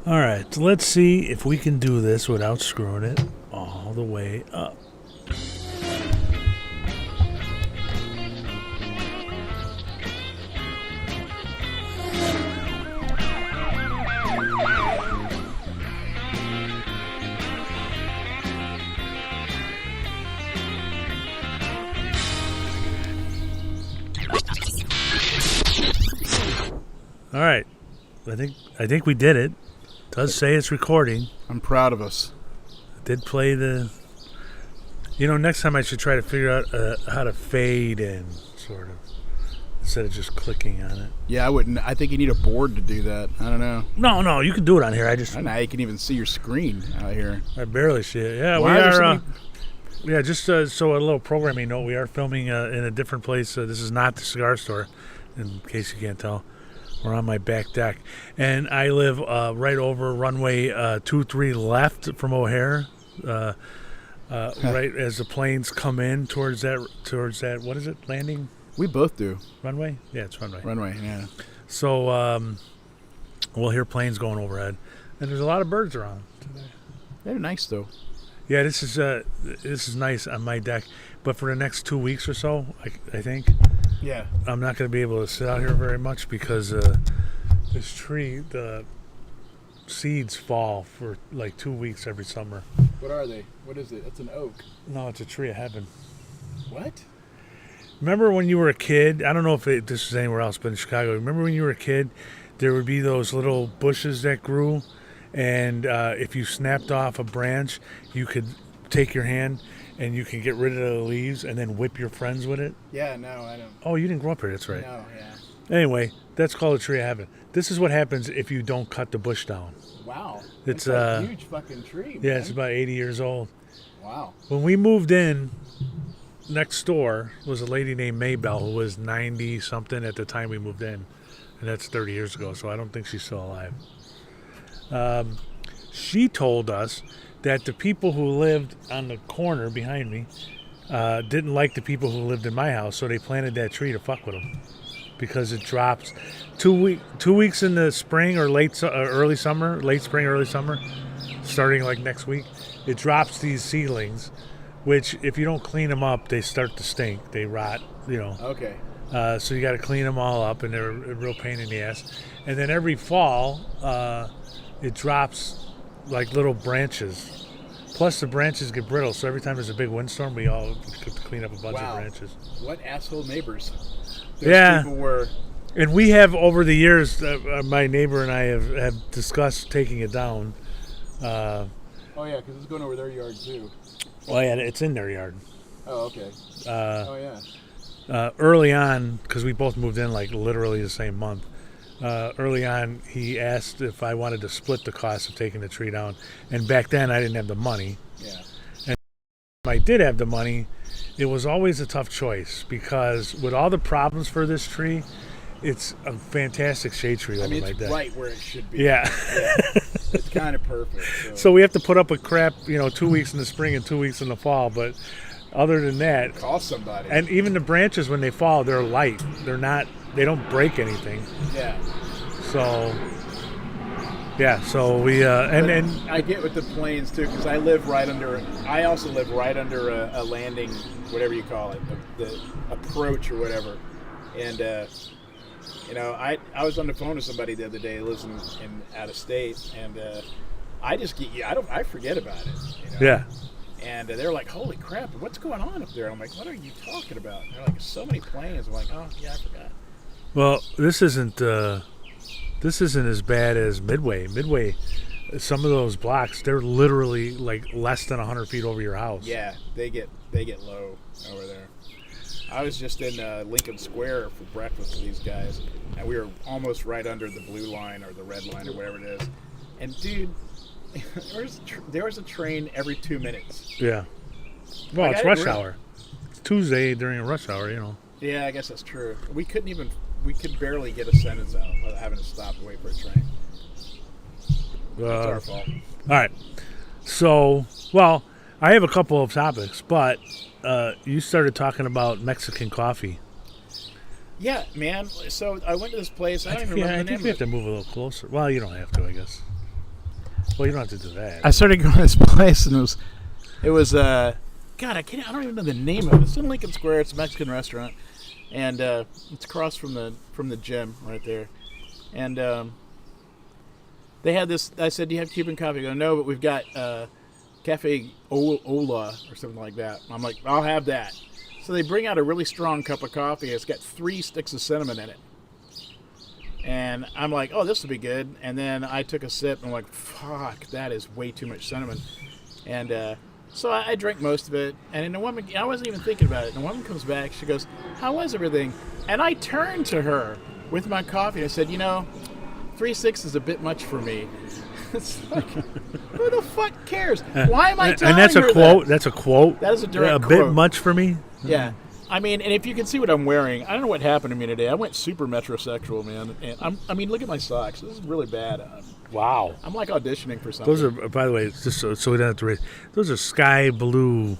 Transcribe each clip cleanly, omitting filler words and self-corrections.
All right, so let's see if we can do this without screwing it all the way up. All right, I think we did it. Does say it's recording. I'm proud of us. Did play the. Next time I should try to figure out how to fade in, sort of, instead of just clicking on it. Yeah, I wouldn't. I think you need a board to do that. I don't know. No, you can do it on here. I don't know how you can even see your screen out here. I barely see it. Yeah, Why we are there are. so Yeah, just so a little programming note. We are filming in a different place. This is not the cigar store, in case you can't tell. We're on my back deck, and I live right over runway 23 left from O'Hare. Right as the planes come in towards that. What is it? Landing? We both do. Runway? Yeah, it's runway. Runway, yeah. So we'll hear planes going overhead, and there's a lot of birds around today. They're nice though. Yeah, this is nice on my deck, but for the next 2 weeks or so, I think. Yeah. I'm not going to be able to sit out here very much because this tree, the seeds fall for like 2 weeks every summer. What are they? What is it? It's an oak. No, it's a tree of heaven. What? Remember when you were a kid? I don't know if this was anywhere else, but in Chicago. Remember when you were a kid, there would be those little bushes that grew, and if you snapped off a branch, you could take your hand and you can get rid of the leaves and then whip your friends with it. Yeah, no, I don't. Oh, you didn't grow up here. That's right. No, yeah. Anyway, that's called a tree of heaven. This is what happens if you don't cut the bush down. Wow. It's a huge fucking tree. Yeah, man. it's about 80 years old. Wow. When we moved in, next door was a lady named Maybell who was 90 something at the time we moved in, and that's 30 years ago. So I don't think she's still alive. She told us that the people who lived on the corner behind me didn't like the people who lived in my house, so they planted that tree to fuck with them because it drops 2 weeks in the spring or late spring, early summer, starting like next week. It drops these seedlings, which if you don't clean them up, they start to stink. They rot, Okay. So you got to clean them all up, and they're a real pain in the ass. And then every fall, it drops like little branches. Plus the branches get brittle, so every time there's a big windstorm, we all have to clean up a bunch of branches. What asshole neighbors. Yeah. People were... And we have, over the years, my neighbor and I have discussed taking it down. Oh, yeah, because it's going over their yard, too. Well, yeah, it's in their yard. Oh, okay. Oh, yeah. Early on, because we both moved in like literally the same month, early on he asked if I wanted to split the cost of taking the tree down. And back then I didn't have the money. Yeah. And if I did have the money, it was always a tough choice because with all the problems for this tree, it's a fantastic shade tree over my it's deck. right where it should be. Yeah. It's kind of perfect. So we have to put up with crap, 2 weeks in the spring and 2 weeks in the fall, but other than that, call somebody. And even the branches, when they fall, they're light. They don't break anything. Yeah. So, yeah. So we and I get with the planes too, because I also live right under a landing, whatever you call it, the approach or whatever. And I was on the phone with somebody the other day who lives in out of state, and I forget about it. Yeah. And they're like, "Holy crap! What's going on up there?" I'm like, "What are you talking about?" And they're like, "So many planes." I'm like, "Oh yeah, I forgot." Well, this isn't as bad as Midway. Midway, some of those blocks, they're literally like less than 100 feet over your house. Yeah, they get low over there. I was just in Lincoln Square for breakfast with these guys, and we were almost right under the blue line or the red line or whatever it is. And dude, there was a train every 2 minutes. Yeah. Well, it's rush hour. It's Tuesday during a rush hour, Yeah, I guess that's true. We could barely get a sentence out without having to stop and wait for a train. It's our fault. All right. So, I have a couple of topics, but you started talking about Mexican coffee. Yeah, man. So I went to this place. I don't even remember the name I think we have to move a little closer. Well, you don't have to, I guess. Well, you don't have to do that. I started going to this place, and it was God, I don't even know the name of it. It's in Lincoln Square. It's a Mexican restaurant, and it's across from the gym right there. And they had this. I said, "Do you have Cuban coffee?" They go, "No, but we've got Cafe Ola or something like that." I'm like, "I'll have that." So they bring out a really strong cup of coffee. It's got 3 sticks of cinnamon in it. And I'm like, "Oh, this will be good." And then I took a sip, and I'm like, "Fuck, that is way too much cinnamon." And so I drank most of it. And then the woman, I wasn't even thinking about it. And the woman comes back. She goes, "How was everything?" And I turned to her with my coffee. And I said, 3-6 is a bit much for me. It's like, who the fuck cares? Why am I telling her And that's a quote. That's a quote. That is a direct quote. quote. A bit much for me. Yeah. I mean, and if you can see what I'm wearing, I don't know what happened to me today. I went super metrosexual, man. And look at my socks. This is really bad. Wow. I'm like auditioning for something. Those are, by the way, just so we don't have to raise. Those are sky blue,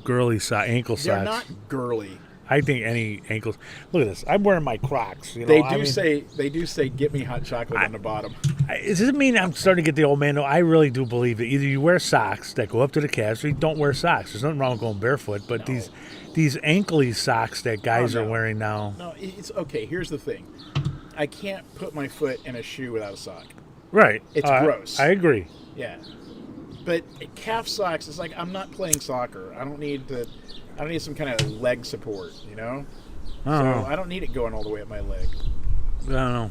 girly ankle socks. They're not girly. I think any ankles. Look at this. I'm wearing my Crocs. They do say "Get me hot chocolate" on the bottom. Does it mean I'm starting to get the old man? No, I really do believe that either you wear socks that go up to the calves, or you don't wear socks. There's nothing wrong with going barefoot, but No. these ankly socks that guys are wearing now. No, it's okay. Here's the thing: I can't put my foot in a shoe without a sock. Right. It's gross. I agree. Yeah, but calf socks. It's like I'm not playing soccer. I don't need some kind of leg support. So I don't need it going all the way up my leg. I don't know.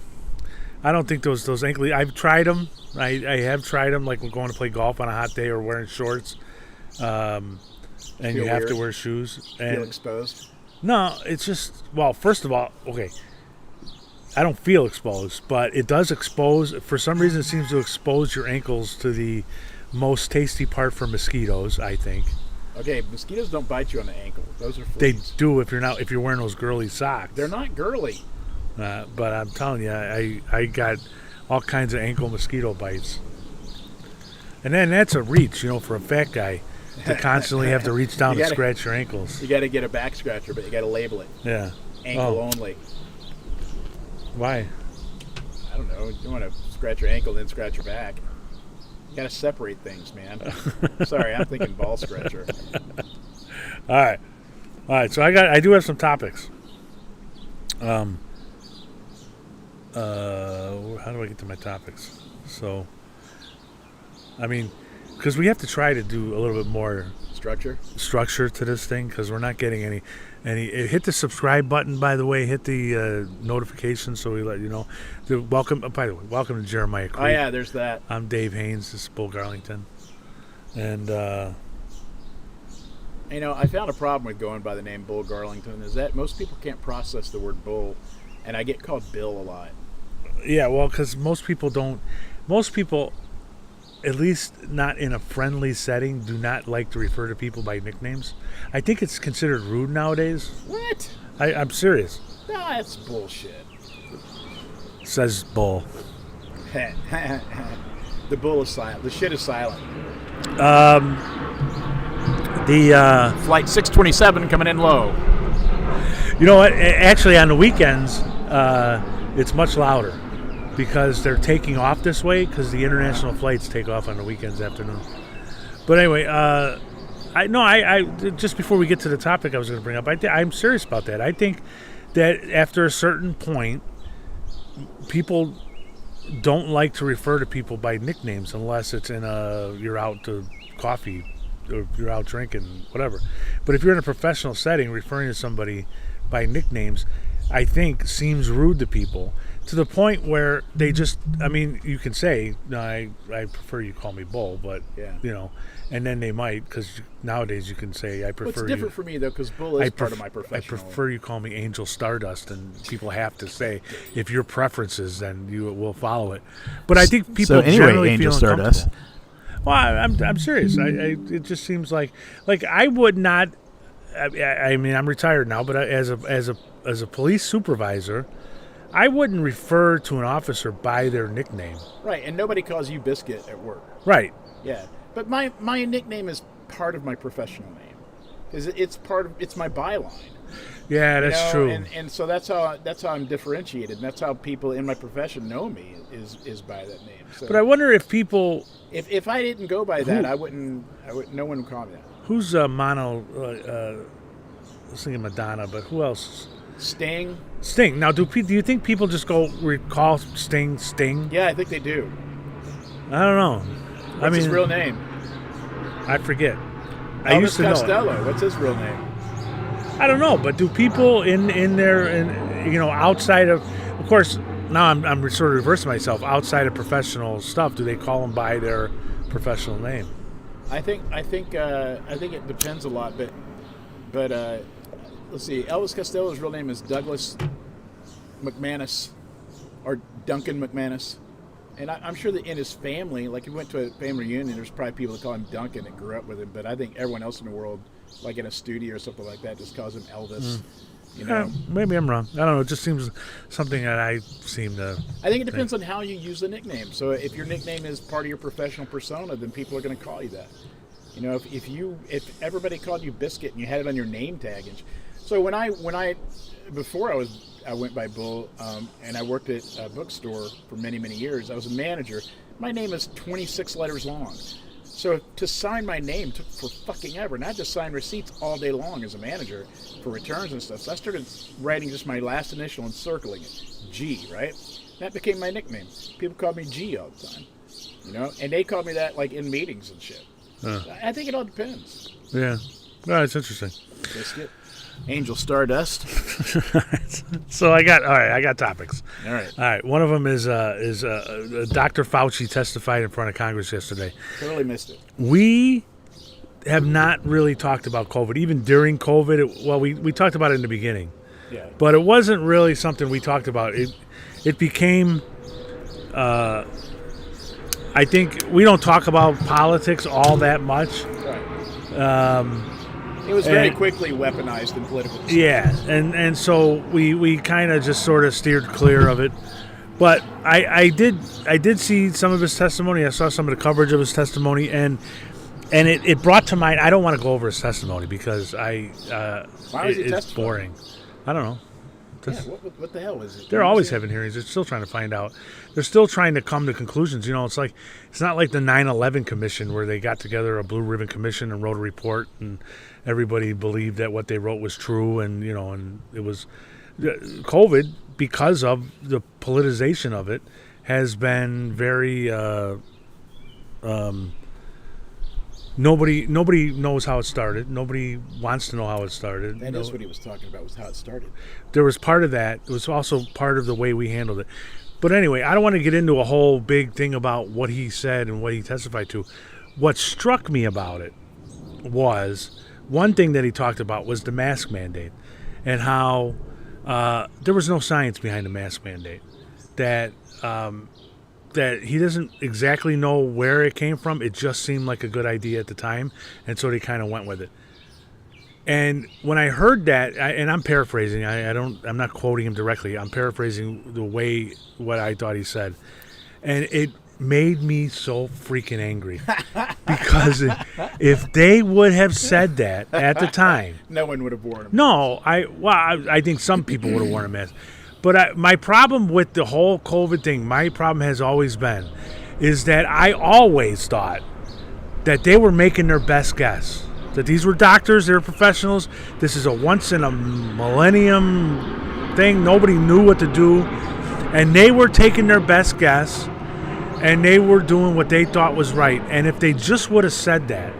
I don't think those ankly. I've tried them. I have tried them. Like we're going to play golf on a hot day or wearing shorts. And you have to wear shoes. And feel exposed? No, it's just, well, first of all, okay, I don't feel exposed, but it does expose, for some reason it seems to expose your ankles to the most tasty part for mosquitoes, I think. Okay, mosquitoes don't bite you on the ankle. Those are They fleas. do if you're wearing those girly socks. They're not girly. But I'm telling you, I got all kinds of ankle mosquito bites. And then that's a reach, for a fat guy. To constantly have to reach down and scratch your ankles. You got to get a back scratcher, but you got to label it. Yeah. Ankle only. Why? I don't know. You want to scratch your ankle, then scratch your back. You got to separate things, man. Sorry, I'm thinking ball scratcher. All right. So I do have some topics. How do I get to my topics? So, I mean, because we have to try to do a little bit more structure to this thing, because we're not getting any. Hit the subscribe button, by the way. Hit the notification so we let you know. Welcome to Jeremiah Creek. Oh yeah, there's that. I'm Dave Haynes. This is Bull Garlington, and I found a problem with going by the name Bull Garlington. Is that most people can't process the word bull, and I get called Bill a lot. Yeah, well, because most people, at least not in a friendly setting, do not like to refer to people by nicknames. I think it's considered rude nowadays. What? I'm serious. No, that's bullshit. Says Bull. The bull is silent. The shit is silent. Flight 627 coming in low. You know what? Actually, on the weekends, it's much louder because they're taking off this way, because the international flights take off on the weekends afternoon. But anyway, I just before we get to the topic I was going to bring up, I'm serious about that. I think that after a certain point, people don't like to refer to people by nicknames unless it's you're out to coffee or you're out drinking, whatever. But if you're in a professional setting, referring to somebody by nicknames, I think seems rude to people, to the point where they just, you can say, no, I prefer you call me Bull, but, yeah. And then they might, because nowadays you can say, I prefer It's different for me, though, because Bull is part of my professional. I prefer you call me Angel Stardust, and people have to say, if your preferences, then you will follow it. But I think people generally Angel feel Stardust. uncomfortable. Well, I'm serious. It just seems like I would not. I'm retired now, but as a police supervisor, I wouldn't refer to an officer by their nickname. Right, and nobody calls you Biscuit at work. Right. Yeah, but my nickname is part of my professional name. It's my byline. Yeah, that's true. And so that's how I'm differentiated, and that's how people in my profession know me is by that name. So. But I wonder if people If I didn't go by that, I wouldn't. No one would call me that. Who's mono? I was thinking Madonna, but who else? Sting. Sting. Now, do you think people just recall Sting? Yeah, I think they do. I don't know. What's his real name? I forget. I Elvis used to Costello. know it. What's his real name? I don't know, but do people in outside of course, now I'm sort of reversing myself. Outside of professional stuff, do they call them by their professional name? I think it depends a lot, but let's see. Elvis Costello's real name is Douglas McManus, or Duncan McManus, and I'm sure that in his family, like he went to a family reunion, there's probably people that call him Duncan that grew up with him. But I think everyone else in the world, like in a studio or something like that, just calls him Elvis. You know, maybe I'm wrong. I don't know. It just seems something that I seem to. I think it depends on how you use the nickname. So if your nickname is part of your professional persona, then people are going to call you that. You know, if everybody called you Biscuit and you had it on your name tag, so when I before I went by Bull, and I worked at a bookstore for many years. I was a manager. My name is 26 letters long. So to sign my name took for fucking ever, and I had to sign receipts all day long as a manager for returns and stuff. So I started writing just my last initial and circling it, G, right? That became my nickname. People called me G all the time, you know, and they called me that like in meetings and shit. I think it all depends. Yeah, well, it's interesting. Biscuit, Angel Stardust. So I got topics. All right. One of them is Dr. Fauci testified in front of Congress yesterday. Totally missed it. We have not really talked about COVID, even during COVID. We talked about it in the beginning, but it wasn't really something we talked about. It became. I think we don't talk about politics all that much. Right. It was very quickly weaponized in political discussion. Yeah, and so we kind of just sort of steered clear of it. But I did see some of his testimony. I saw some of the coverage of his testimony, and it brought to mind. I don't want to go over his testimony because Why was he it's boring. I don't know. Yeah, what the hell is it? They're always having hearings. They're still trying to find out. They're still trying to come to conclusions. You know, it's not like the 9/11 Commission where they got together a blue ribbon commission and wrote a report, and everybody believed that what they wrote was true, and and it was COVID, because of the politicization of it, has been very. Nobody knows how it started. Nobody wants to know how it started. And that's what he was talking about, was how it started. There was part of that. It was also part of the way we handled it. But anyway, I don't want to get into a whole big thing about what he said and what he testified to. What struck me about it was, one thing that he talked about was the mask mandate, and how there was no science behind the mask mandate. That he doesn't exactly know where it came from. It just seemed like a good idea at the time, and so they kind of went with it. And when I heard that, and I'm paraphrasing, I'm not quoting him directly. I'm paraphrasing what I thought he said, and it made me so freaking angry because if they would have said that at the time, no one would have worn them. No, I think some people would have worn a mask. But my problem with the whole COVID thing, my problem has always been, is that I always thought that they were making their best guess. That these were doctors, they were professionals. This is a once in a millennium thing. Nobody knew what to do. And they were taking their best guess, and they were doing what they thought was right. And if they just would have said that,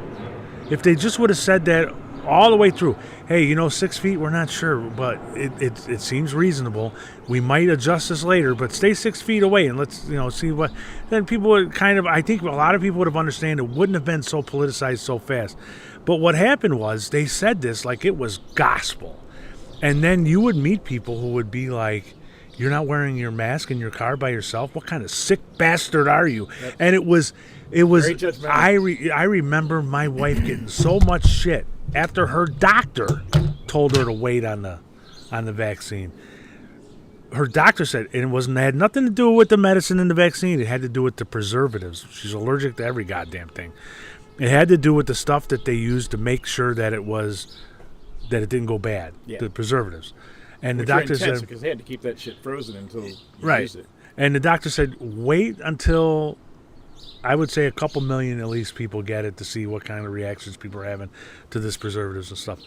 all the way through, hey, 6 feet, we're not sure, but it seems reasonable. We might adjust this later, but stay 6 feet away and let's see what. Then people would I think a lot of people would have understood. It wouldn't have been so politicized so fast. But what happened was they said this like it was gospel, and then you would meet people who would be like, "You're not wearing your mask in your car by yourself? What kind of sick bastard are you?" Yep. And it was. I remember my wife getting so much shit after her doctor told her to wait on the vaccine. Her doctor said it had nothing to do with the medicine and the vaccine. It had to do with the preservatives. She's allergic to every goddamn thing. It had to do with the stuff that they used to make sure that it didn't go bad. Yeah. The preservatives. And the doctor said, because they had to keep that shit frozen until you right. used it. And the doctor said, wait until I would say a couple million at least people get it to see what kind of reactions people are having to this preservatives and stuff.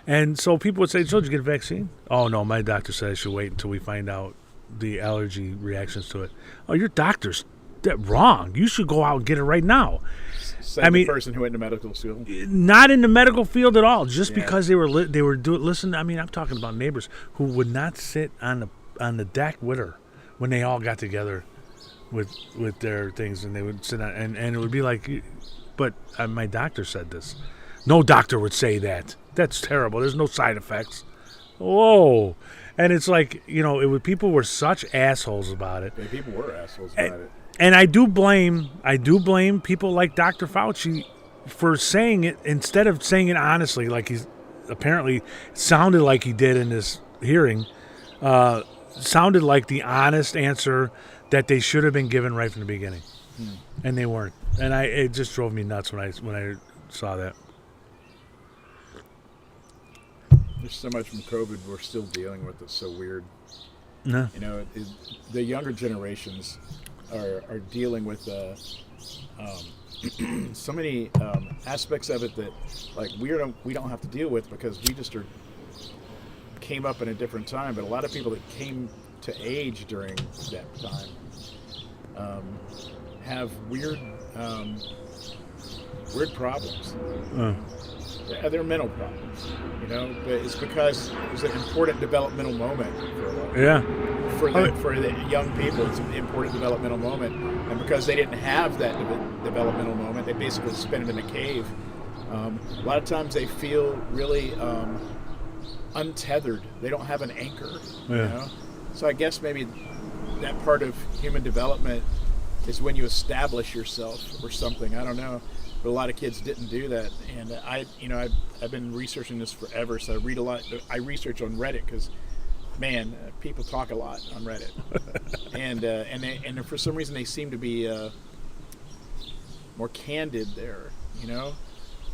And so people would say, "So did you get a vaccine?" "Oh no, my doctor said I should wait until we find out the allergy reactions to it." "Oh, your doctor's wrong. You should go out and get it right now." The person who went into medical school. Not in the medical field at all. Just Yeah. because they were doing. Listen, I mean, I'm talking about neighbors who would not sit on the deck with her when they all got together with their things, and they would sit on, and it would be like, but my doctor said this. No doctor would say that. That's terrible. There's no side effects. Whoa. And it's like, people were such assholes about it. Yeah, people were assholes about it. And I do blame people like Dr. Fauci for saying it instead of saying it honestly, like he's apparently sounded like he did in this hearing. Sounded like the honest answer that they should have been given right from the beginning, and they weren't. And it just drove me nuts when I saw that. There's so much from COVID we're still dealing with. It's so weird. No. The younger generations are dealing with so many aspects of it that like we don't have to deal with because we just came up in a different time. But a lot of people that came to age during that time have weird problems. They're mental problems, but it's because it was an important developmental moment for a lot of Yeah. for the young people. It's an important developmental moment, and because they didn't have that developmental moment, they basically spent it in a cave. A lot of times they feel really untethered. They don't have an anchor. So I guess maybe that part of human development is when you establish yourself or something. I don't know. But a lot of kids didn't do that, and I've been researching this forever. So I read a lot. I research on Reddit because, man, people talk a lot on Reddit, and for some reason they seem to be more candid there,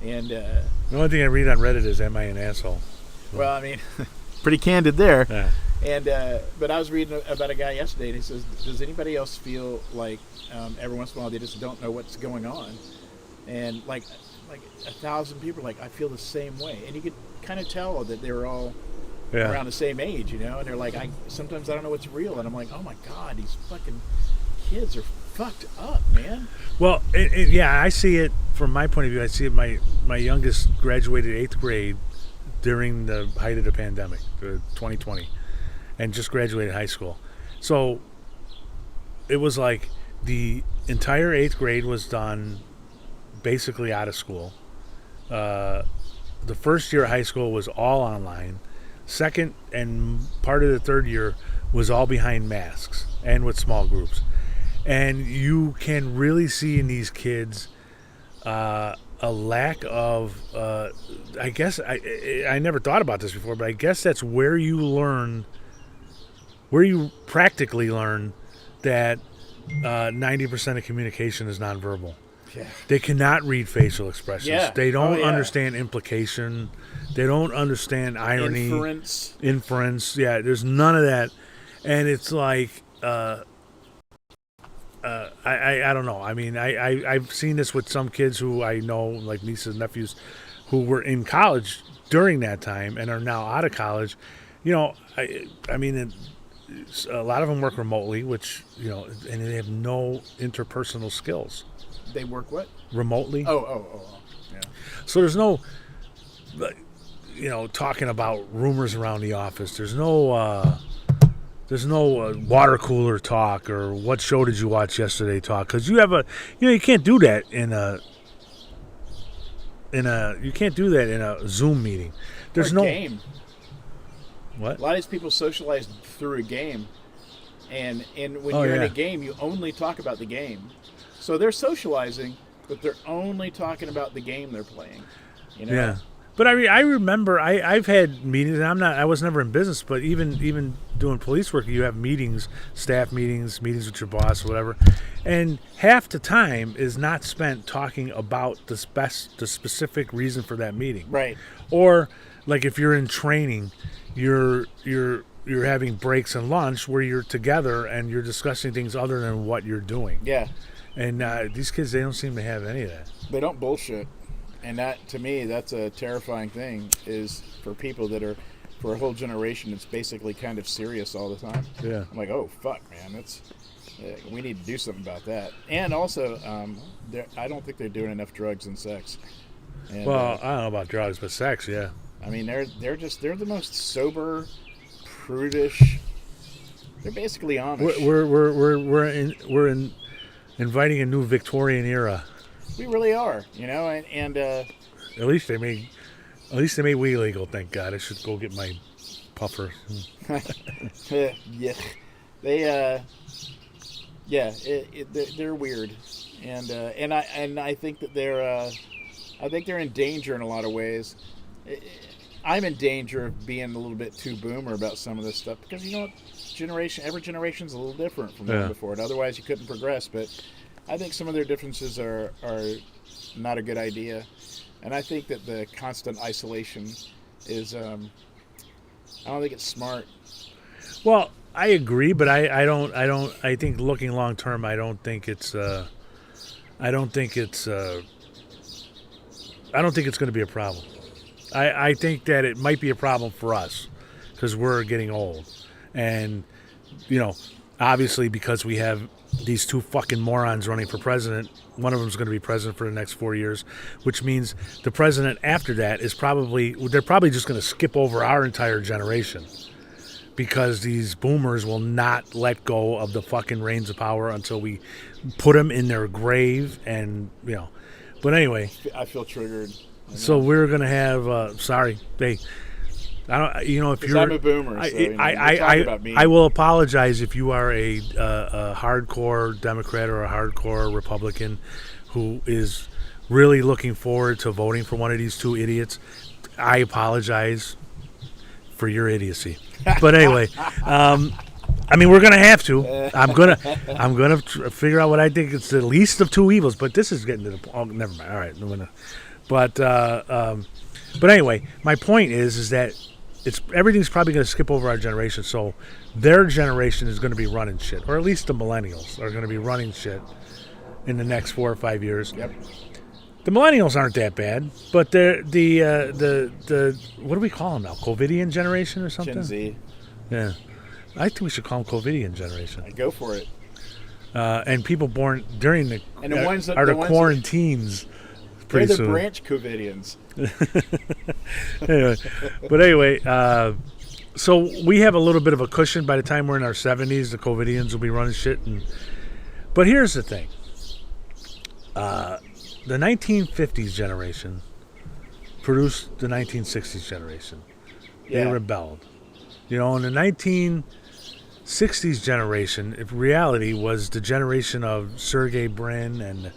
And The only thing I read on Reddit is "Am I an asshole?" Well, I mean, pretty candid there. Yeah. And but I was reading about a guy yesterday, and he says, "Does anybody else feel like every once in a while they just don't know what's going on?" And like 1,000 people are like, I feel the same way. And you could kind of tell that they were all around the same age, and they're like, sometimes I don't know what's real. And I'm like, oh my God, these fucking kids are fucked up, man. Well, yeah, I see it from my point of view. I see it. My youngest graduated 8th grade during the height of the pandemic, 2020, and just graduated high school. So it was like the entire 8th grade was done basically out of school. The first year of high school was all online. Second and part of the third year was all behind masks and with small groups. And you can really see in these kids a lack of, I guess, I never thought about this before, but I guess that's where you practically learn that 90% of communication is nonverbal. Yeah. They cannot read facial expressions. Yeah. They don't understand implication. They don't understand irony. Inference. Yeah, there's none of that. And it's like, I don't know. I mean, I've seen this with some kids who I know, like nieces and nephews, who were in college during that time and are now out of college. I mean, a lot of them work remotely, which, and they have no interpersonal skills. They work what? Remotely. Oh. Yeah. So there's no, talking about rumors around the office. There's no water cooler talk or what show did you watch yesterday talk. Because you have you can't do that in a Zoom meeting. There's no game. What? A lot of these people socialize through a game, and when you're in a game, you only talk about the game. So they're socializing, but they're only talking about the game they're playing. Yeah. But I remember I've had meetings, and I was never in business, but even doing police work, you have meetings, staff meetings with your boss or whatever, and half the time is not spent talking about the specific reason for that meeting. Right. Or like if you're in training, you're having breaks and lunch where you're together and you're discussing things other than what you're doing. Yeah. And these kids, they don't seem to have any of that. They don't bullshit. And that, to me, that's a terrifying thing, is for people that are, for a whole generation, it's basically kind of serious all the time. Yeah. I'm like, oh, fuck, man, that's, we need to do something about that. And also, I don't think they're doing enough drugs and sex. And, Well, I don't know about drugs, but sex, yeah. I mean, they're the most sober, prudish. They're basically Amish. We're inviting a new Victorian era. We really are, you know, and At least they made weed legal. Thank God. I should go get my puffer. yeah, they they're weird, and I think that they're in danger in a lot of ways. I'm in danger of being a little bit too boomer about some of this stuff, because you know what, every generation's a little different from the one before it. Otherwise, you couldn't progress. But I think some of their differences are not a good idea, and I think that the constant isolation is I don't think it's smart. Well, I agree, but I don't. I think looking long term, I don't think it's going to be a problem. I think that it might be a problem for us because we're getting old, and you know, obviously because we have these two fucking morons running for president. One of them is going to be president for the next 4 years, which means the president after that they're probably just going to skip over our entire generation, because these boomers will not let go of the fucking reins of power until we put them in their grave. And you know, but anyway, I feel triggered. So we're gonna have sorry, I don't. You know, if you're, I'm a boomer, so, you know, you're talking about me. I will apologize if you are a hardcore Democrat or a hardcore Republican who is really looking forward to voting for one of these two idiots. I apologize for your idiocy. But anyway, I mean, we're gonna have to. I'm gonna figure out what I think it's the least of two evils. But this is getting to the. Oh, never mind. All right, I'm gonna. But anyway, my point is that everything's probably going to skip over our generation. So their generation is going to be running shit, or at least the millennials are going to be running shit in the next 4 or 5 years. Yep. The millennials aren't that bad, but they're the what do we call them now? COVIDian generation or something? Gen Z. Yeah, I think we should call them COVIDian generation. I go for it. And people born during the ones that are the ones quarantines. They're the soon. branch COVIDians. Anyway, so we have a little bit of a cushion. By the time we're in our 70s, the COVIDians will be running shit. But here's the thing. The 1950s generation produced the 1960s generation. Yeah. They rebelled. You know, in the 1960s generation, if reality was the generation of Sergey Brin and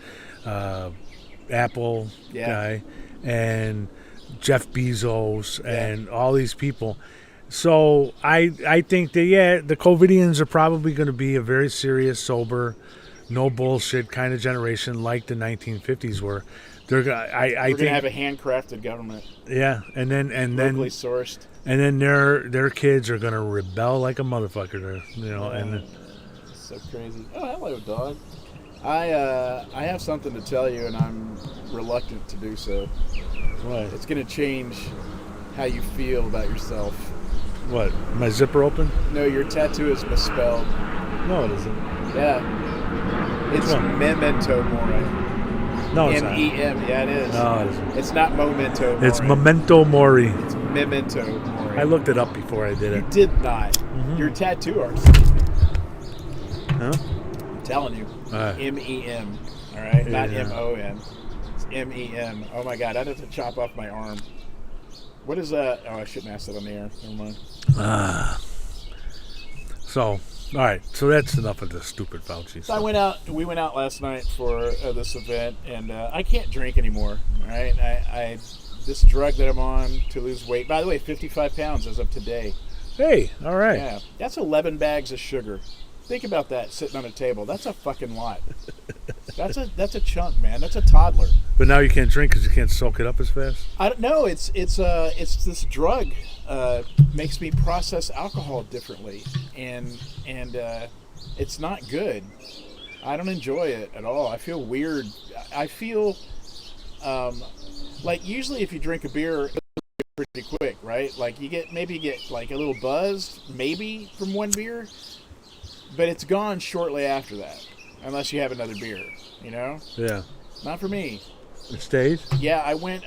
Apple guy and Jeff Bezos and all these people. So I think that the COVIDians are probably going to be a very serious, sober, no bullshit kind of generation like the 1950s were. They're we're gonna have a handcrafted government. Yeah, and then locally sourced. And then their kids are gonna rebel like a motherfucker. You know, and so crazy. Oh, hello, dog. I have something to tell you, and I'm reluctant to do so. What? It's going to change how you feel about yourself. What? My zipper open? No, your tattoo is misspelled. No, it isn't. Yeah. It's Memento Mori. No, it's not. M-E-M. Yeah, it is. No, it isn't. It's not Memento Mori. It's Memento Mori. It's Memento Mori. I looked it up before I did it. You did not. Mm-hmm. Your tattoo artist. Huh? I'm telling you. M-E-M. All right? Yeah. Not M-O-N. It's M-E-M. Oh, my God. I'd have to chop off my arm. What is that? Oh, I shouldn't ask that on the air. Never mind. So, all right. So that's enough of the stupid Fauci. So we went out last night for this event, and I can't drink anymore. All right? I this drug that I'm on to lose weight. By the way, 55 pounds as of today. Hey, all right. Yeah. That's 11 bags of sugar. Think about that sitting on a table. That's a fucking lot. That's a chunk, man. That's a toddler. But now you can't drink because you can't soak it up as fast. I don't know. It's this drug makes me process alcohol differently, and it's not good. I don't enjoy it at all. I feel weird. I feel like usually if you drink a beer, it's pretty quick, right? Like you get like a little buzzed, maybe from one beer, but it's gone shortly after that, unless you have another beer. You know? Yeah. Not for me. It stays? Yeah, I went.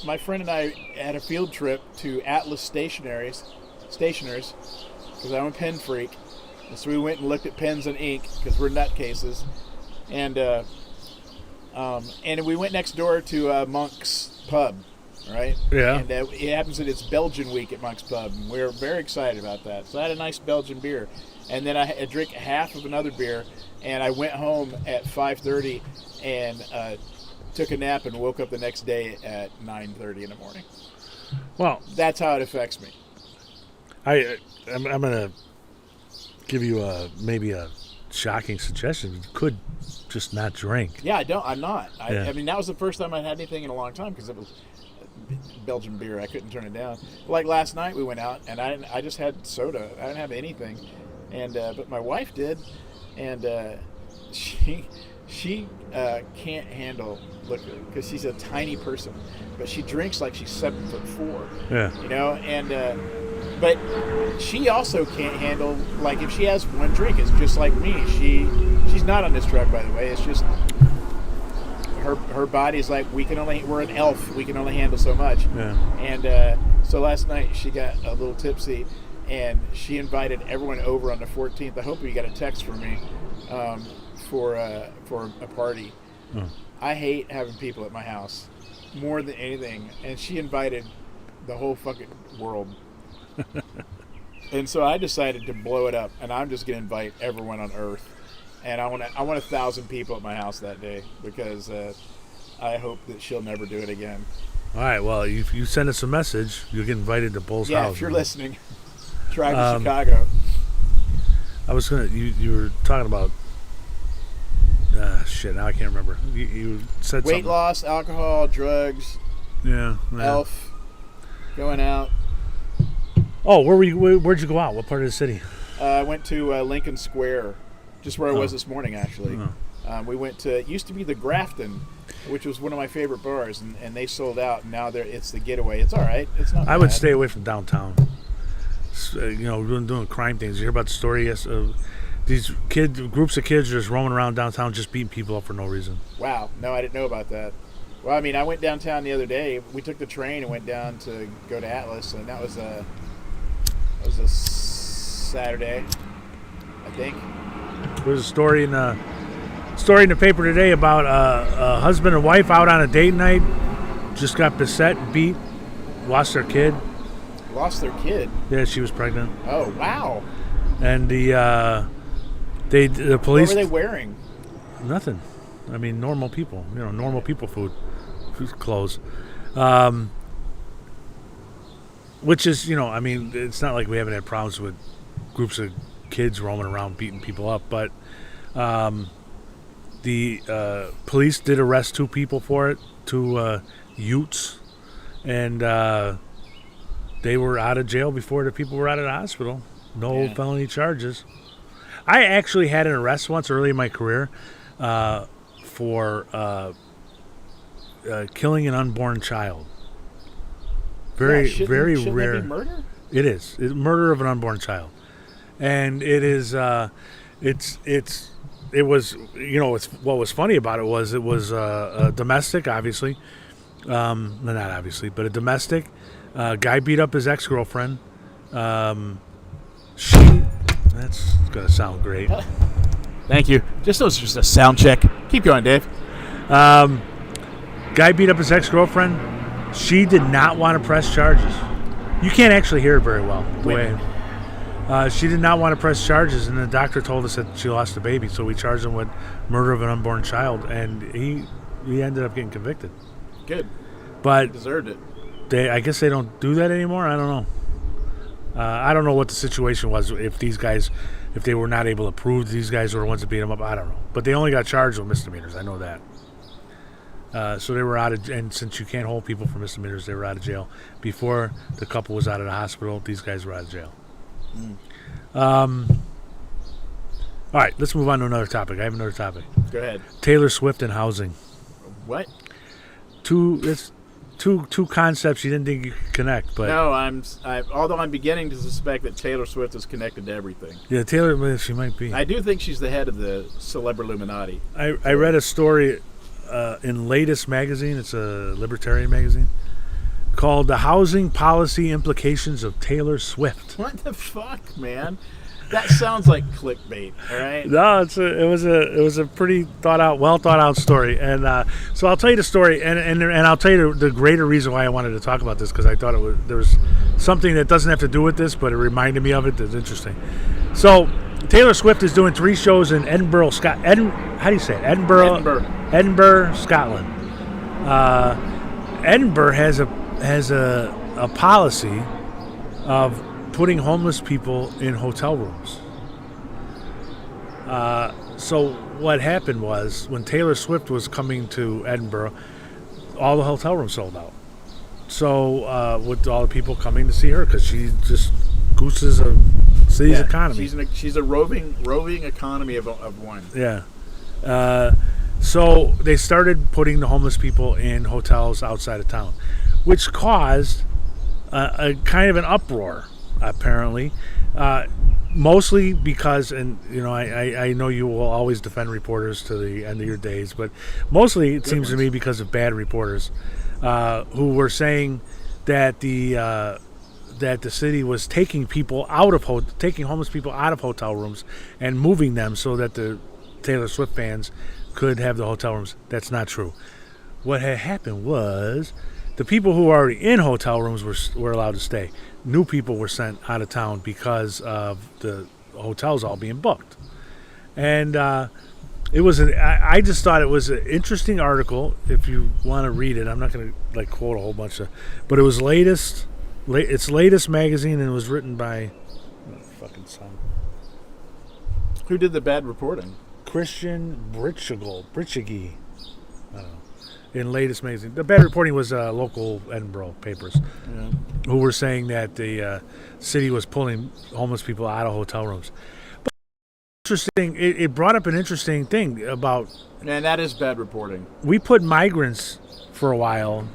My friend and I had a field trip to Atlas Stationers, because I'm a pen freak. And so we went and looked at pens and ink because we're nutcases, and we went next door to Monk's Pub, right? Yeah. And it happens that it's Belgian week at Monk's Pub, and we were very excited about that. So I had a nice Belgian beer, and then I drank half of another beer, and I went home at 5:30 and took a nap and woke up the next day at 9:30 in the morning. Well, that's how it affects me. I'm gonna give you maybe a shocking suggestion. You could just not drink. Yeah, I'm not. Yeah. I mean, that was the first time I'd had anything in a long time because it was Belgian beer. I couldn't turn it down. Like last night, we went out and I just had soda. I didn't have anything, and but my wife did, and she can't handle liquor because she's a tiny person, but she drinks like she's 7'4". Yeah. You know, and but she also can't handle, like, if she has one drink, it's just like me. She's not on this drug, by the way. It's just her body's like, we're an elf. We can only handle so much. Yeah. And so last night she got a little tipsy, and she invited everyone over on the 14th. I hope you got a text from me for a party. Oh. I hate having people at my house more than anything, and she invited the whole fucking world. And so I decided to blow it up, and I'm just going to invite everyone on Earth. And I want 1,000 people at my house that day because I hope that she'll never do it again. All right. Well, if you send us a message, you'll get invited to Bull's house. Yeah, if you're listening, drive to Chicago. I was gonna. You were talking about. Shit. Now I can't remember. You said weight something. loss, alcohol, drugs. Yeah. Elf. Going out. Oh, where'd you go out? What part of the city? I went to Lincoln Square, just where I was this morning, actually. Oh. We went to, it used to be the Grafton, which was one of my favorite bars, and they sold out, and now it's the Getaway. It's all right. It's not I bad. would stay away from downtown. Doing crime things. You hear about the story? Yes. These groups of kids are just roaming around downtown, just beating people up for no reason. Wow. No, I didn't know about that. Well, I mean, I went downtown the other day. We took the train and went down to go to Atlas, and that was a Saturday, I think. There's a story in the paper today about a husband and wife out on a date night, just got beset, beat, lost their kid. Lost their kid? Yeah, she was pregnant. Oh, wow. And the police. What were they wearing? Nothing. I mean, normal people. Normal people food, clothes. Which is, I mean, it's not like we haven't had problems with groups of kids roaming around beating people up, but the police did arrest 2 people for it, 2 Utes, and they were out of jail before the people were out of the hospital. No felony charges. I actually had an arrest once early in my career for killing an unborn child. Very shouldn't rare. That be murder? It is. It's murder of an unborn child, and it is. It was. What was funny about it was a domestic, obviously. Not obviously, but a domestic. Guy beat up his ex-girlfriend. That's gonna sound great. Thank you. Just a sound check. Keep going, Dave. Guy beat up his ex-girlfriend. She did not want to press charges. You can't actually hear it very well. She did not want to press charges, and the doctor told us that she lost a baby, so we charged him with murder of an unborn child, and he ended up getting convicted. Good. But he deserved it. I guess they don't do that anymore. I don't know. I don't know what the situation was. If they were not able to prove these guys were the ones that beat them up, I don't know. But they only got charged with misdemeanors. I know that. So they were out of, and since you can't hold people for misdemeanors, they were out of jail. Before the couple was out of the hospital, these guys were out of jail. All right, let's move on to another topic. I have another topic. Go ahead. Taylor Swift and housing. What? It's two concepts you didn't think you could connect, but No, although I'm beginning to suspect that Taylor Swift is connected to everything. yeah, Taylor, well, she might be. I do think she's the head of the Celebrilluminati. I read a story in Latest magazine. It's a libertarian magazine called "The Housing Policy Implications of Taylor Swift." What the fuck, man? That sounds like clickbait. All right. No, it was a pretty well thought out story, and so I'll tell you the story, and I'll tell you the greater reason why I wanted to talk about this, because I thought there was something that doesn't have to do with this, but it reminded me of it. That's interesting. So Taylor Swift is doing 3 shows in Edinburgh, how do you say it? Edinburgh, Scotland. Edinburgh has a policy of putting homeless people in hotel rooms. So what happened was, when Taylor Swift was coming to Edinburgh, all the hotel rooms sold out. So with all the people coming to see her, because she just gooses a city's economy. She's a roving economy of one. Yeah. So they started putting the homeless people in hotels outside of town, which caused a kind of an uproar, apparently. Mostly because, and I know you will always defend reporters to the end of your days, but mostly it seems to me because of bad reporters who were saying that the city was taking homeless people out of hotel rooms and moving them so that the Taylor Swift fans could have the hotel rooms. That's not true. What had happened was the people who were already in hotel rooms were allowed to stay. New people were sent out of town because of the hotels all being booked. And it was I just thought it was an interesting article. If you want to read it, I'm not going to quote a whole bunch but it was it's Latest magazine, and it was written by fucking son. Who did the bad reporting? Christian Britchigi. I don't know. In Latest magazine, the bad reporting was local Edinburgh papers, who were saying that the city was pulling homeless people out of hotel rooms. But interesting, it brought up an interesting thing about. And that is bad reporting. We put migrants for a while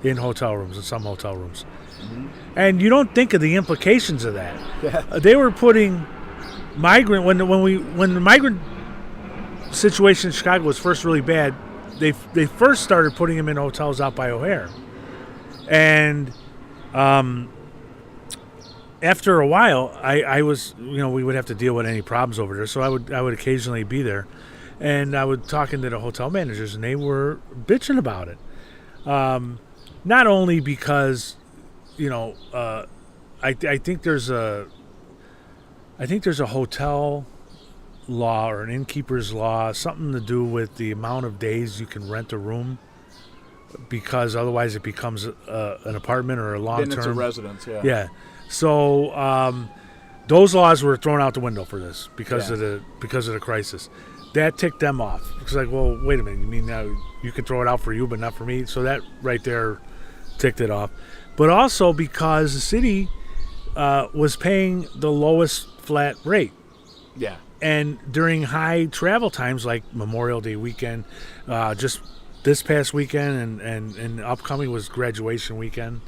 in hotel rooms, in some hotel rooms, and you don't think of the implications of that. Yeah. They were putting migrant when the migrant situation in Chicago was first really bad. They first started putting them in hotels out by O'Hare, and after a while, I was we would have to deal with any problems over there, so I would occasionally be there, and I would talking to the hotel managers, and they were bitching about it, not only because I think there's a hotel law or an innkeeper's law, something to do with the amount of days you can rent a room, because otherwise it becomes an apartment or a long-term. Then it's a residence, yeah. Yeah. So those laws were thrown out the window for this because of the crisis. That ticked them off. It's like, well, wait a minute. You mean now you can throw it out for you, but not for me? So that right there ticked it off. But also because the city was paying the lowest flat rate. Yeah. And during high travel times like Memorial Day weekend, just this past weekend and upcoming was graduation weekend,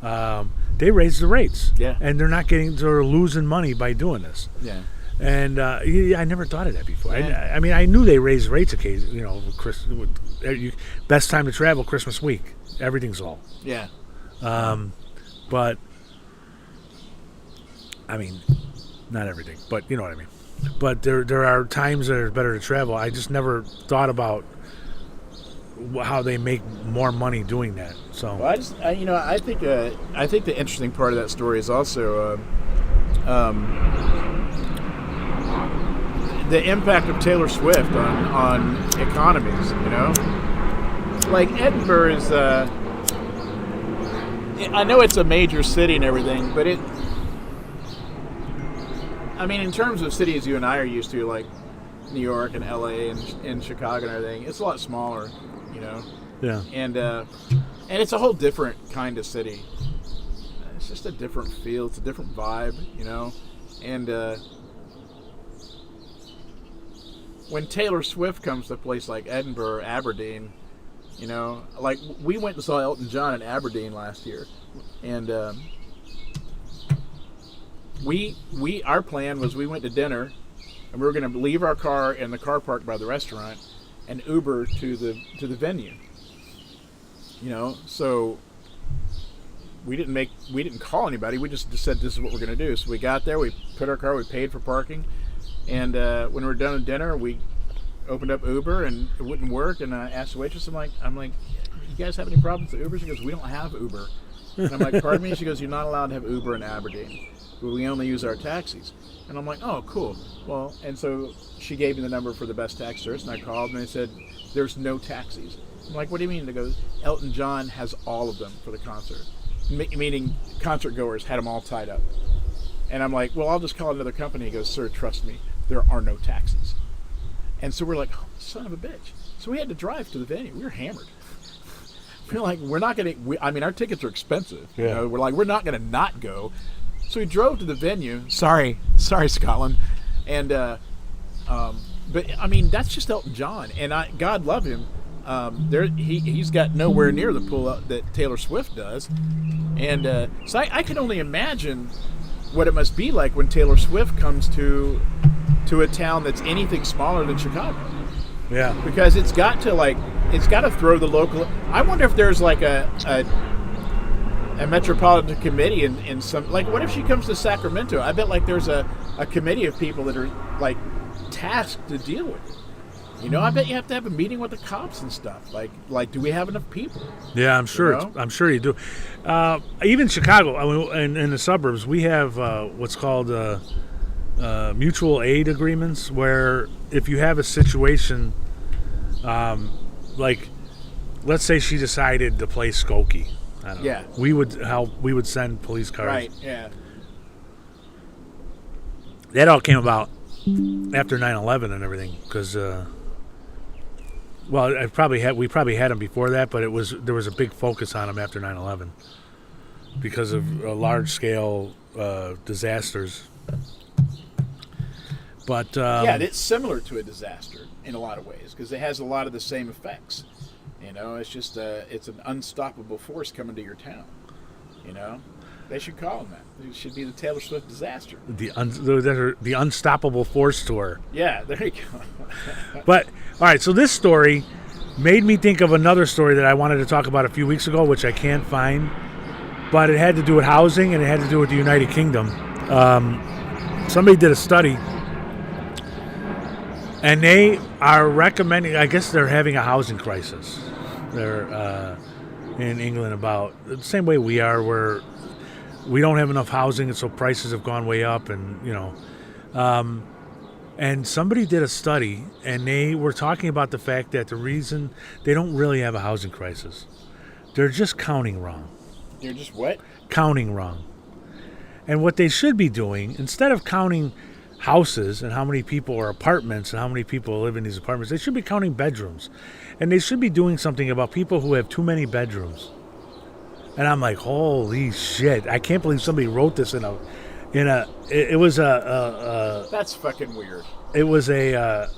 they raised the rates. Yeah. And they're losing money by doing this. Yeah. And I never thought of that before. Yeah. I mean, I knew they raised rates occasionally. Best time to travel, Christmas week. Everything's low. Yeah. But I mean, not everything, but you know what I mean. But there are times that are better to travel. I just never thought about how they make more money doing that. So well, I think the interesting part of that story is also the impact of Taylor Swift on economies. Like Edinburgh is. I know it's a major city and everything, but in terms of cities you and I are used to, like New York and LA and Chicago and everything, it's a lot smaller, Yeah. And it's a whole different kind of city. It's just a different feel. It's a different vibe, And when Taylor Swift comes to a place like Edinburgh or Aberdeen, you know, like we went and saw Elton John in Aberdeen last year, and our plan was we went to dinner, and we were going to leave our car in the car park by the restaurant, and Uber to the venue. You know, so we didn't call anybody. We just said this is what we're going to do. So we got there, we put our car, we paid for parking, and when we were done with dinner, we opened up Uber, and it wouldn't work. And I asked the waitress, I'm like, you guys have any problems with Uber? She goes, we don't have Uber. And I'm like, pardon me? She goes, you're not allowed to have Uber in Aberdeen. We only use our taxis. And I'm like, oh, cool. Well, and so she gave me the number for the best taxi service, and I called, and they said, there's no taxis. I'm like, what do you mean? They go, Elton John has all of them for the concert. Meaning concert goers had them all tied up. And I'm like, well, I'll just call another company. He goes, sir, trust me, there are no taxis. And so we're like, oh, son of a bitch. So we had to drive to the venue. We were hammered. We're like, we're not going to, I mean, our tickets are expensive. Yeah. You know, we're like, we're not going to not go. So we drove to the venue. Sorry, Scotland. And, but I mean, that's just Elton John. And God love him. He's got nowhere near the pull that Taylor Swift does. And so I can only imagine what it must be like when Taylor Swift comes to a town that's anything smaller than Chicago. Yeah. Because it's got to throw the local. I wonder if there's like a metropolitan committee in some, like, what if she comes to Sacramento? I bet like there's a committee of people that are like tasked to deal with it. You know, I bet you have to have a meeting with the cops and stuff. Like, do we have enough people? Yeah, I'm sure. You know? I'm sure you do. Even Chicago, I mean, in the suburbs, we have what's called mutual aid agreements, where if you have a situation, like, let's say she decided to play Skokie. I don't know. We would help. We would send police cars. Right. Yeah. That all came about after 9/11 and everything, because. Well, we probably had them before that, but there was a big focus on them after 9/11 because of large scale disasters. But yeah, it's similar to a disaster in a lot of ways because it has a lot of the same effects. You know, it's just it's an unstoppable force coming to your town. You know, they should call them that. It should be the Taylor Swift disaster. The Unstoppable Force Tour. Yeah, there you go. But all right, so this story made me think of another story that I wanted to talk about a few weeks ago, which I can't find. But it had to do with housing, and it had to do with the United Kingdom. Somebody did a study, and they are recommending, I guess they're having a housing crisis. They're in England about the same way we are, where we don't have enough housing, and so prices have gone way up, and, you know. And somebody did a study, and they were talking about the fact that the reason they don't really have a housing crisis, they're just counting wrong. They're just what? Counting wrong. And what they should be doing, instead of counting houses and how many people or apartments and how many people live in these apartments, they should be counting bedrooms. And they should be doing something about people who have too many bedrooms. And I'm like, holy shit! I can't believe somebody wrote this in a. It was a. That's fucking weird. It was a,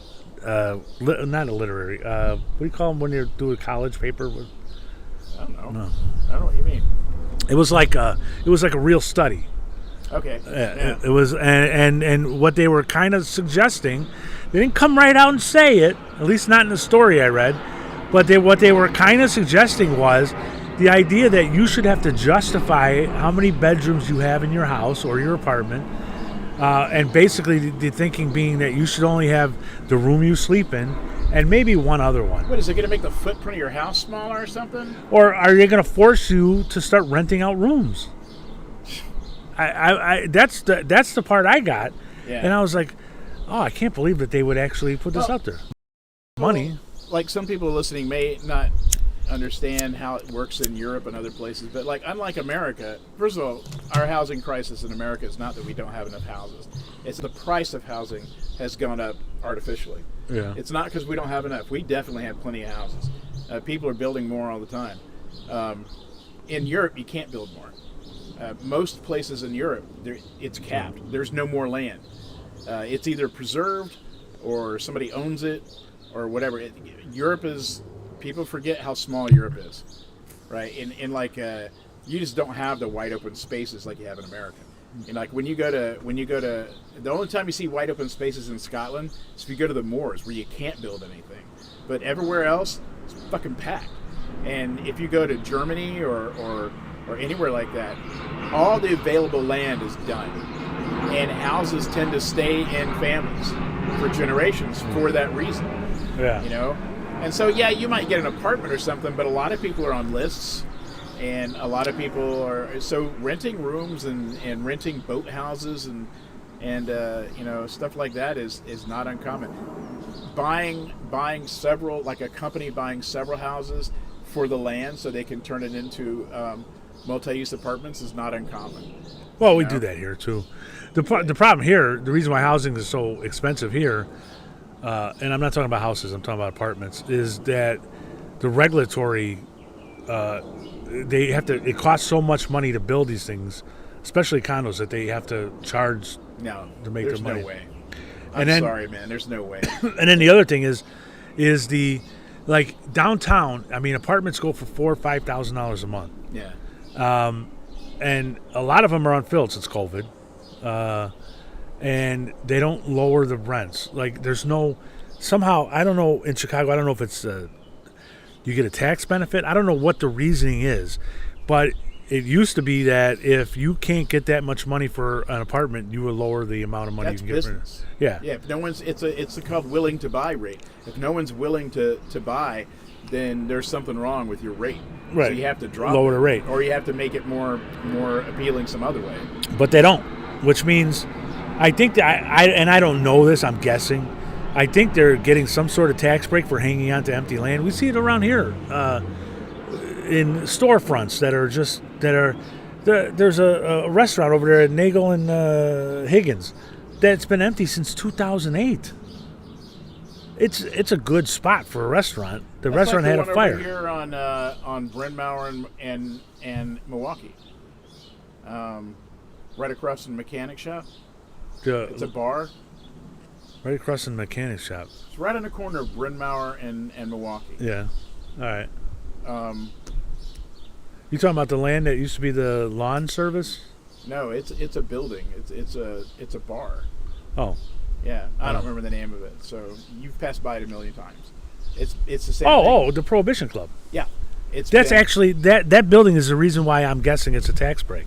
not a literary. What do you call them when you do a college paper? I don't know. No. I don't know what you mean. It was like a real study. Okay. Yeah. It was, and what they were kind of suggesting, they didn't come right out and say it, at least not in the story I read, but what they were kind of suggesting was the idea that you should have to justify how many bedrooms you have in your house or your apartment, and basically the thinking being that you should only have the room you sleep in and maybe one other one. What, is it going to make the footprint of your house smaller or something? Or are they going to force you to start renting out rooms? That's the part I got, and I was like, oh, I can't believe that they would actually put this out there. Money. Like, some people listening may not understand how it works in Europe and other places, but like, unlike America, first of all, our housing crisis in America is not that we don't have enough houses. It's the price of housing has gone up artificially. Yeah. It's not because we don't have enough. We definitely have plenty of houses. People are building more all the time. In Europe, you can't build more. Most places in Europe, it's capped. There's no more land. It's either preserved or somebody owns it or whatever. Europe is, people forget how small Europe is, right? In like, you just don't have the wide open spaces like you have in America. And like when you go to, the only time you see wide open spaces in Scotland is if you go to the moors where you can't build anything. But everywhere else, it's fucking packed. And if you go to Germany or anywhere like that, all the available land is done. And houses tend to stay in families for generations for that reason. Yeah. You know? And so, yeah, you might get an apartment or something, but a lot of people are on lists. And a lot of people are, so renting rooms and renting boat houses and you know, stuff like that is not uncommon. Buying several, like a company buying several houses for the land so they can turn it into multi-use apartments is not uncommon. Well, we do that here too. The problem here, the reason why housing is so expensive here, and I'm not talking about houses, I'm talking about apartments, is that the regulatory, it costs so much money to build these things, especially condos, that they have to charge to make their money. No way. I'm sorry, man. There's no way. And then the other thing is the, like downtown. I mean, apartments go for $4,000 or $5,000 a month. Yeah. And a lot of them are unfilled since COVID, and they don't lower the rents. Like there's no, somehow I don't know in Chicago. I don't know if it's you get a tax benefit. I don't know what the reasoning is, but it used to be that if you can't get that much money for an apartment, you would lower the amount of money That's you can business. get. Yeah. If no one's, it's a called willing to buy rate. If no one's willing to buy, then there's something wrong with your rate. Right. So you have to drop Lower the rate, or you have to make it more appealing some other way. but they don't. Which means, I think that I don't know this. I'm guessing. I think they're getting some sort of tax break for hanging on to empty land. We see it around here in storefronts there's a restaurant over there at Nagel and Higgins that's been empty since 2008. It's a good spot for a restaurant. That's restaurant like had a fire over here on Bryn Mawr and Milwaukee, right across from the mechanic shop. It's a bar. Right across from the mechanic shop. It's right on the corner of Bryn Mawr and Milwaukee. Yeah. All right. You talking about the land that used to be the lawn service? No, it's a building. It's a bar. Oh. Yeah, I don't remember the name of it. So you've passed by it a million times. It's the same. Oh, the Prohibition Club. Yeah, Actually that building is the reason why I'm guessing it's a tax break,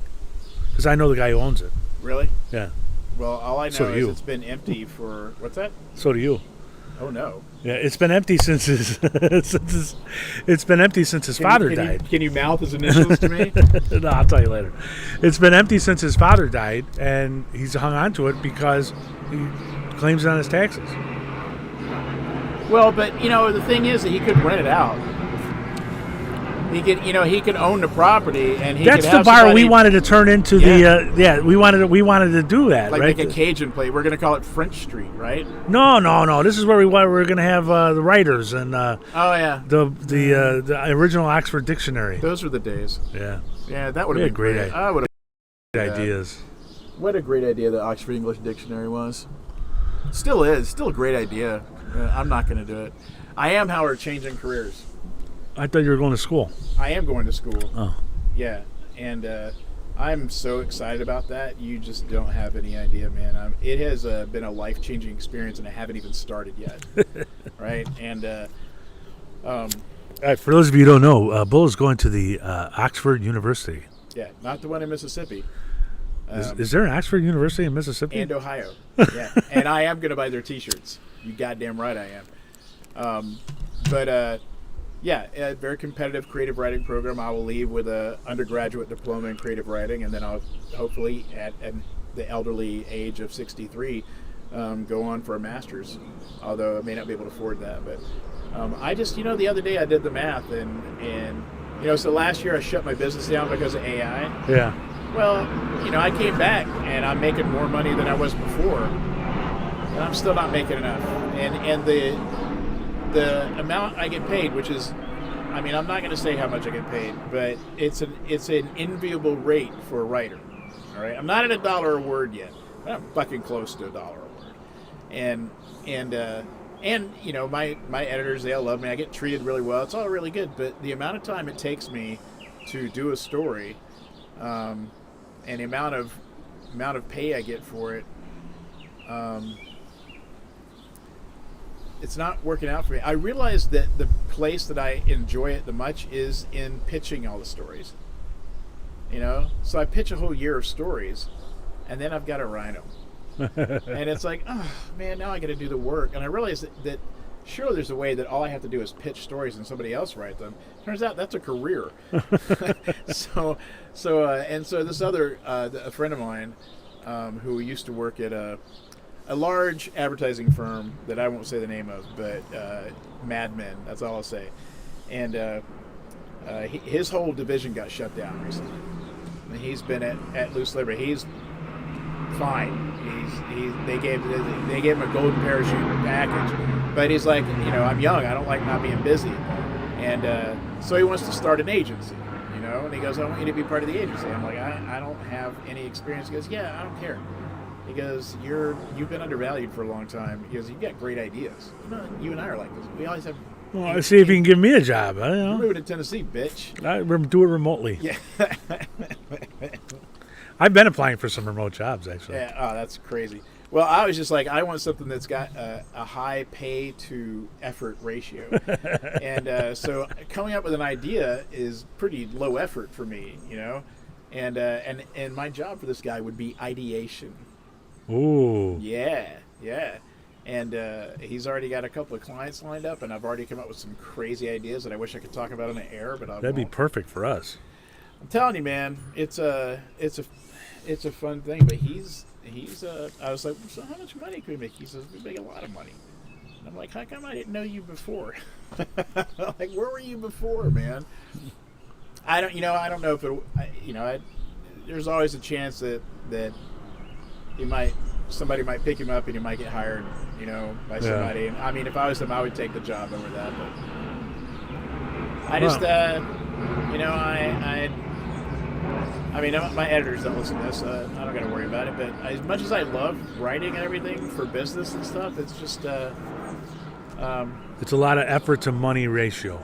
because I know the guy who owns it. Really? Yeah. Well, all I know So do is you. it's been empty for what's that? So do you. Oh no. Yeah, it's been empty since his father died. Can you mouth his initials to me? No, I'll tell you later. It's been empty since his father died, and he's hung on to it because he claims it on his taxes. Well, but the thing is that he could rent it out. He could own the property, and That's could the have bar somebody, we wanted to turn into we wanted to do that, like right? make a Cajun plate. We're gonna call it French Street, right? No. This is where we're going to have the writers and Oh yeah, the original Oxford Dictionary. those were the days. Yeah, Yeah, that would have been great. I would have. Ideas. What a great idea the Oxford English Dictionary was. Still is. Still a great idea. I'm not going to do it. I am, however, changing careers. I thought you were going to school. I am going to school. Oh. Yeah. And I'm so excited about that. You just don't have any idea, man. It has been a life-changing experience, and I haven't even started yet. Right? And all right, for those of you who don't know, Bull is going to the Oxford University. yeah, not the one in Mississippi. Is there an Oxford University in Mississippi? And Ohio. Yeah. And I am going to buy their T-shirts. You goddamn right I am. Yeah, a very competitive creative writing program. I will leave with a undergraduate diploma in creative writing, and then I'll hopefully at the elderly age of 63 go on for a master's, although I may not be able to afford that. But I just, the other day I did the math, and so last year I shut my business down because of AI. Yeah. Well, I came back, and I'm making more money than I was before, and I'm still not making enough. And the amount I get paid, which is, I'm not going to say how much I get paid, but it's an enviable rate for a writer. All right, I'm not at $1 a word yet, but I'm fucking close to $1 a word. And and you know, my editors, they all love me. I get treated really well. It's all really good. But the amount of time it takes me to do a story, and the amount of pay I get for it, it's not working out for me. I realize that the place that I enjoy it the much is in pitching all the stories. You know, so I pitch a whole year of stories, and then I've got a rhino. And it's like, oh man, now I got to do the work. And I realize that sure, there's a way that all I have to do is pitch stories and somebody else write them. Turns out that's a career. So this other a friend of mine who used to work at a large advertising firm that I won't say the name of, but Mad Men. That's all I'll say. And his whole division got shut down recently. And he's been at Loose Liberty. He's fine. They gave him a golden parachute package, but he's like, you know, I'm young. I don't like not being busy, and so he wants to start an agency. You know, and he goes, I want you to be part of the agency. I'm like, I don't have any experience. He goes, yeah, I don't care. He goes, you've been undervalued for a long time. He goes, you've got great ideas. You and I are like this. We always have. Well, I see if you can give me a job. I don't know. You're moving to Tennessee, bitch. I do it remotely. Yeah. I've been applying for some remote jobs, actually. Yeah, oh, that's crazy. Well, I was just like, I want something that's got a high pay to effort ratio. And so coming up with an idea is pretty low effort for me, you know? And my job for this guy would be ideation. Ooh. Yeah. And he's already got a couple of clients lined up, and I've already come up with some crazy ideas that I wish I could talk about on the air, but that'd be perfect for us. I'm telling you, man, it's a fun thing. But he's I was like, so how much money can we make? He says, we make a lot of money. And I'm like, how come I didn't know you before? Like, where were you before, man? I don't know if it, there's always a chance that somebody might pick him up and he might get hired, you know, by somebody. Yeah. And I mean, if I was him, I would take the job over that. But I just, you know, I mean, my editors don't listen to this. I don't got to worry about it. But as much as I love writing and everything for business and stuff, it's just it's a lot of effort to money ratio.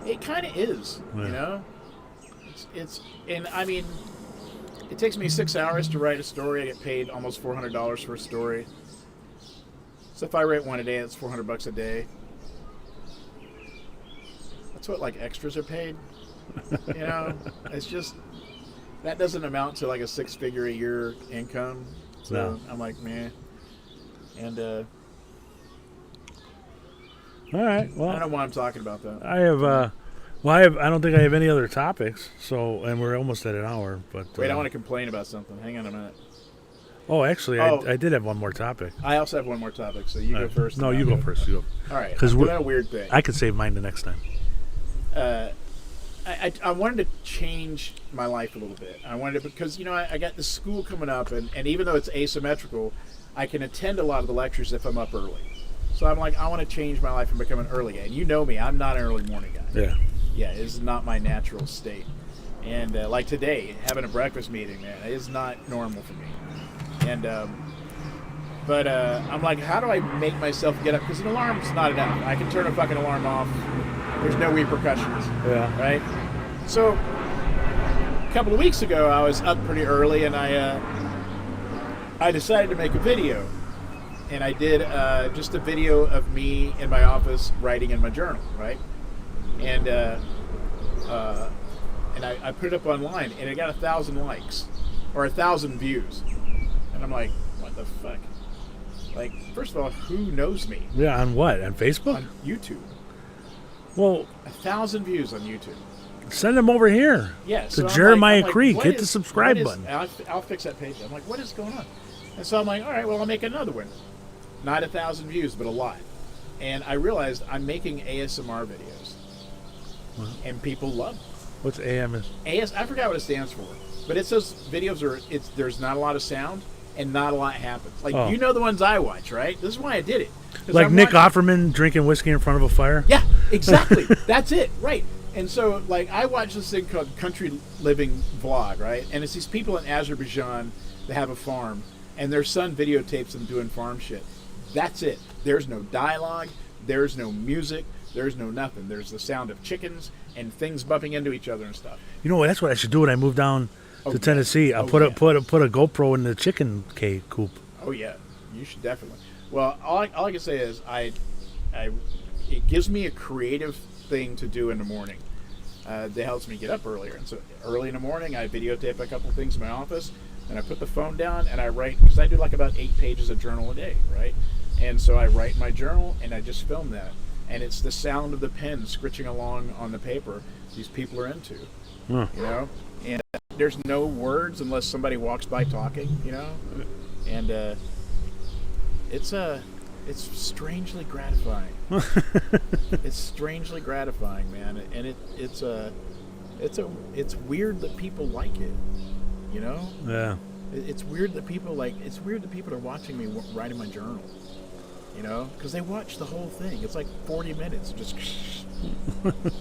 It kind of is, you know. It's and I mean, it takes me 6 hours to write a story. I get paid almost $400 for a story. So if I write one a day, that's $400 a day. That's what like extras are paid. You know, it's just that doesn't amount to like a 6-figure a year income. So No. I'm like, man. And All right. Well, I don't know why I'm talking about that. I have. I don't think I have any other topics. So, and we're almost at an hour. But Wait, I want to complain about something. Hang on a minute. Oh, actually, Oh. I did have one more topic. I also have one more topic, so you All go right. first. No, and you I'll go first. You go. All right. 'Cause I'm we're- doing a weird thing. I could save mine the next time. I wanted to change my life a little bit. I wanted to, because, you know, I got this school coming up, and even though it's asymmetrical, I can attend a lot of the lectures if I'm up early. So I'm like, I want to change my life and become an early guy. And you know me, I'm not an early morning guy. Yeah. Yeah, it's not my natural state. And like today, having a breakfast meeting, man, is not normal for me. And but I'm like, how do I make myself get up? Because an alarm's not enough. I can turn a fucking alarm off. There's no repercussions. Yeah. Right? So a couple of weeks ago, I was up pretty early, and I decided to make a video. And I did just a video of me in my office writing in my journal, right? And I put it up online, and it got 1,000 likes or 1,000 views. And I'm like, what the fuck? Like, first of all, who knows me? Yeah. On what? On Facebook? On YouTube. Well, 1,000 views on YouTube. send them over here. Yeah. To So Jeremiah I'm like, Creek. what Hit the is- subscribe what is- button. I'll fix that page. I'm like, what is going on? And so I'm like, all right, well, I'll make another one. Not 1,000 views, but a lot. And I realized I'm making ASMR videos. Wow. And people love them. What's AM is? I forgot what it stands for, but it says videos there's not a lot of sound and not a lot happens. Like, Oh. you know the ones I watch, right? This is why I did it. 'Cause Like I'm Nick watching- Offerman drinking whiskey in front of a fire? Yeah, exactly. That's it, right? And so, like, I watch this thing called Country Living Vlog, right? And it's these people in Azerbaijan that have a farm, and their son videotapes them doing farm shit. That's it. There's no dialogue. There's no music. There's no nothing. There's the sound of chickens and things bumping into each other and stuff. You know what? That's what I should do when I move down to Tennessee. I'll put a GoPro in the chicken coop. Oh yeah, you should definitely. Well, all I can say is it gives me a creative thing to do in the morning. That helps me get up earlier, and so early in the morning I videotape a couple things in my office, and I put the phone down and I write, because I do like about 8 pages of journal a day, right? And so I write my journal and I just film that, and it's the sound of the pen scritching along on the paper these people are into, you know. And there's no words unless somebody walks by talking, you know, and it's strangely gratifying. It's strangely gratifying, man, and it's weird that people like it, you know. Yeah. It's weird that people are watching me write in my journal, you know, because they watch the whole thing. It's like 40 minutes, just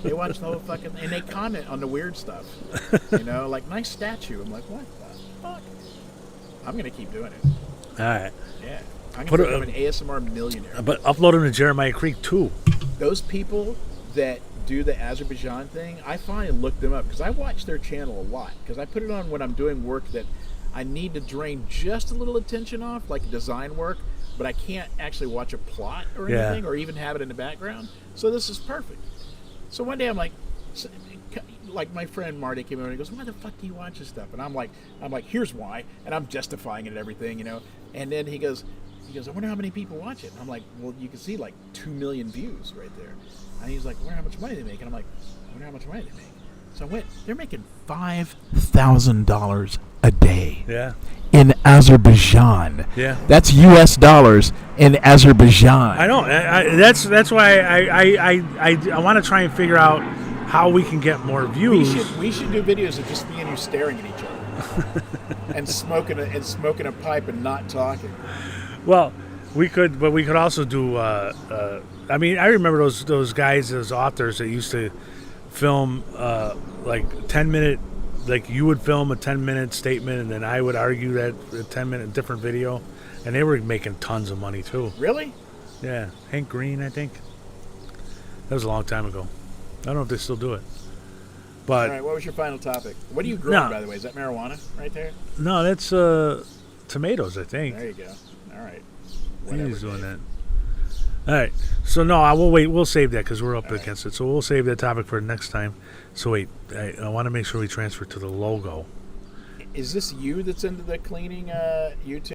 they watch the whole fucking, and they comment on the weird stuff, you know, like nice statue. I'm like, what the fuck? I'm gonna keep doing it. All right. Yeah. I'm going to become an ASMR millionaire. But upload them to Jeremiah Creek, too. Those people that do the Azerbaijan thing, I finally looked them up because I watch their channel a lot. Because I put it on when I'm doing work that I need to drain just a little attention off, like design work, but I can't actually watch a plot or anything or even have it in the background. So this is perfect. So one day I'm like my friend Marty came over and he goes, why the fuck do you watch this stuff? And I'm like, here's why. And I'm justifying it and everything, you know. And then he goes, I wonder how many people watch it. And I'm like, well, you can see like 2 million views right there. And he's like, I wonder how much money they make. And I'm like, I wonder how much money they make. So I went, they're making $5,000 a day. Yeah. In Azerbaijan. Yeah. That's US dollars in Azerbaijan. I know. That's why I want to try and figure out how we can get more views. We should do videos of just me and you staring at each other. and smoking a pipe and not talking. Well, we could also do. I mean, I remember those guys, those authors that used to film like 10-minute. Like you would film a 10-minute statement, and then I would argue that a 10-minute different video, and they were making tons of money too. Really? Yeah, Hank Green, I think. That was a long time ago. I don't know if they still do it. But all right, what was your final topic? What are you growing, by the way? Is that marijuana right there? No, that's tomatoes, I think. There you go. All right. He's doing that. All right. So no, I will wait. We'll save that because we're up against it. So we'll save that topic for next time. So wait, I want to make sure we transfer to the logo. Is this you that's into the cleaning YouTube?